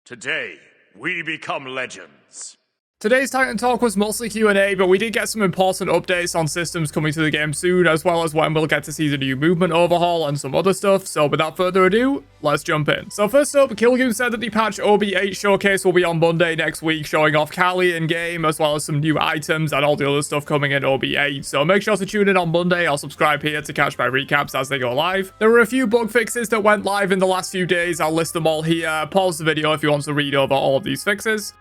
Today, we become legends. Today's Titan Talk was mostly Q&A, but we did get some important updates on systems coming to the game soon, as well as when we'll get to see the new movement overhaul and some other stuff. So without further ado, let's jump in. So first up, Kilgoon said that the patch OB8 showcase will be on Monday next week, showing off Kali in-game, as well as some new items and all the other stuff coming in OB8. So make sure to tune in on Monday. I'll subscribe here to catch my recaps as they go live. There were a few bug fixes that went live in the last few days. I'll list them all here. Pause the video if you want to read over all of these fixes.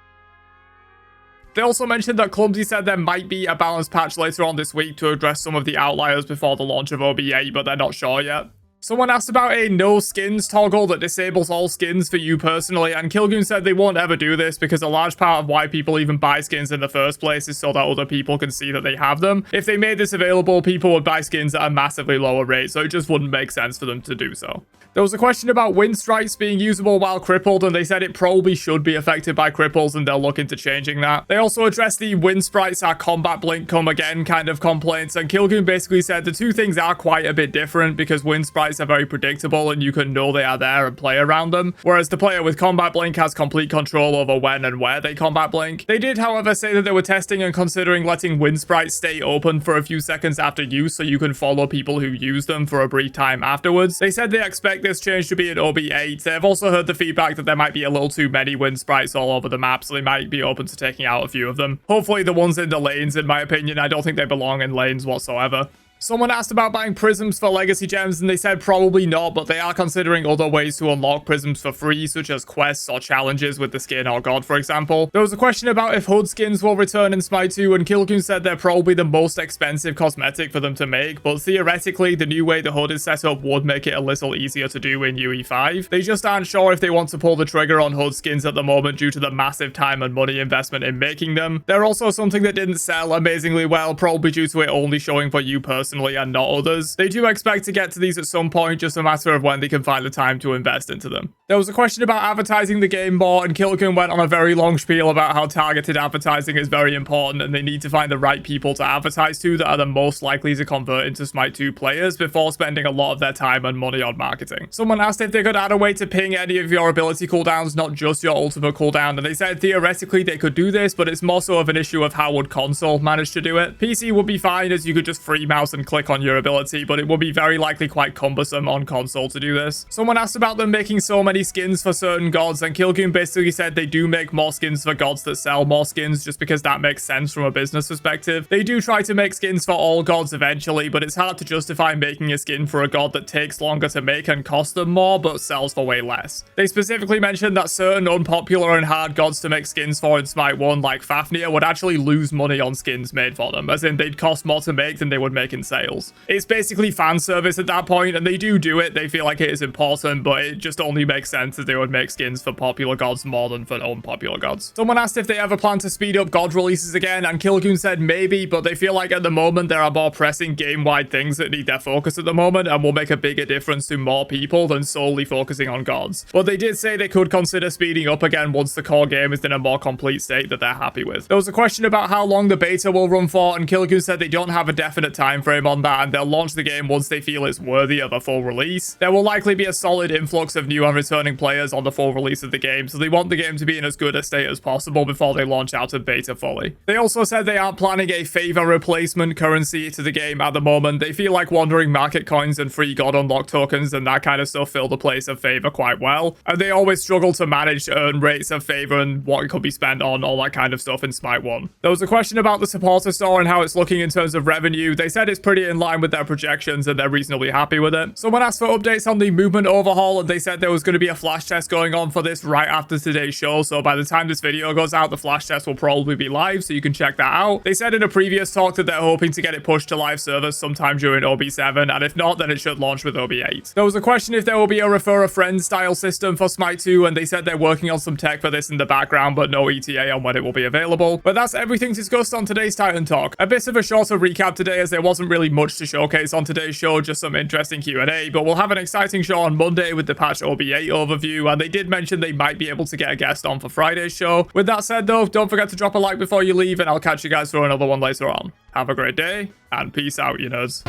They also mentioned that Clumsy said there might be a balanced patch later on this week to address some of the outliers before the launch of OB8, but they're not sure yet. Someone asked about a no skins toggle that disables all skins for you personally, and Kilgoon said they won't ever do this because a large part of why people even buy skins in the first place is so that other people can see that they have them. If they made this available, people would buy skins at a massively lower rate, so it just wouldn't make sense for them to do so. There was a question about wind strikes being usable while crippled, and they said it probably should be affected by cripples, and they'll look into changing that. They also addressed the wind sprites are combat blink come again kind of complaints, and Kilgoon basically said the two things are quite a bit different because wind sprites are very predictable and you can know they are there and play around them, whereas the player with combat blink has complete control over when and where they combat blink. They did, however, say that they were testing and considering letting wind sprites stay open for a few seconds after use so you can follow people who use them for a brief time afterwards. They said they expect this change to be in OB8. They've also heard the feedback that there might be a little too many wind sprites all over the map, so they might be open to taking out a few of them. Hopefully the ones in the lanes, in my opinion. I don't think they belong in lanes whatsoever. Someone asked about buying prisms for legacy gems, and they said probably not, but they are considering other ways to unlock prisms for free, such as quests or challenges with the skin or god, for example. There was a question about if hood skins will return in Smite 2, and Kilgoon said they're probably the most expensive cosmetic for them to make, but theoretically, the new way the hood is set up would make it a little easier to do in UE5. They just aren't sure if they want to pull the trigger on hood skins at the moment due to the massive time and money investment in making them. They're also something that didn't sell amazingly well, probably due to it only showing for you personally and not others. They do expect to get to these at some point, just a matter of when they can find the time to invest into them. There was a question about advertising the game more, and Kilgoon went on a very long spiel about how targeted advertising is very important and they need to find the right people to advertise to that are the most likely to convert into Smite 2 players before spending a lot of their time and money on marketing. Someone asked if they could add a way to ping any of your ability cooldowns, not just your ultimate cooldown, and they said theoretically they could do this, but it's more so of an issue of how would console manage to do it. PC would be fine as you could just free mouse and click on your ability, but it would be very likely quite cumbersome on console to do this. Someone asked about them making so many skins for certain gods, and Kilgoon basically said they do make more skins for gods that sell more skins just because that makes sense from a business perspective. They do try to make skins for all gods eventually, but it's hard to justify making a skin for a god that takes longer to make and costs them more but sells for way less. They specifically mentioned that certain unpopular and hard gods to make skins for in Smite 1 like Fafnir would actually lose money on skins made for them, as in they'd cost more to make than they would make in sales. It's basically fan service at that point, and they do it. They feel like it is important, but it just only makes sense that they would make skins for popular gods more than for unpopular gods. Someone asked if they ever plan to speed up god releases again, and Kilgoon said maybe, but they feel like at the moment there are more pressing game-wide things that need their focus at the moment and will make a bigger difference to more people than solely focusing on gods. But they did say they could consider speeding up again once the core game is in a more complete state that they're happy with. There was a question about how long the beta will run for, and Kilgoon said they don't have a definite time frame on that, and they'll launch the game once they feel it's worthy of a full release. There will likely be a solid influx of new and returning players on the full release of the game, so they want the game to be in as good a state as possible before they launch out of beta fully. They also said they aren't planning a favor replacement currency to the game at the moment. They feel like wandering market coins and free god unlock tokens and that kind of stuff fill the place of favor quite well, and they always struggle to manage earn rates of favor and what it could be spent on, all that kind of stuff in Smite 1. There was a question about the supporter store and how it's looking in terms of revenue. They said it's pretty in line with their projections and they're reasonably happy with it. Someone asked for updates on the movement overhaul, and they said there was going to be a flash test going on for this right after today's show, so by the time this video goes out, the flash test will probably be live, so you can check that out. They said in a previous talk that they're hoping to get it pushed to live servers sometime during OB7, and if not, then it should launch with OB8. There was a question if there will be a refer a friend style system for Smite 2, and they said they're working on some tech for this in the background, but no ETA on when it will be available. But that's everything discussed on today's Titan Talk. A bit of a shorter recap today as there wasn't really much to showcase on today's show, just some interesting Q&A, but we'll have an exciting show on Monday with the patch OB8 overview, and they did mention they might be able to get a guest on for Friday's show. With that said though, don't forget to drop a like before you leave, and I'll catch you guys for another one later on. Have a great day, and peace out, you nerds.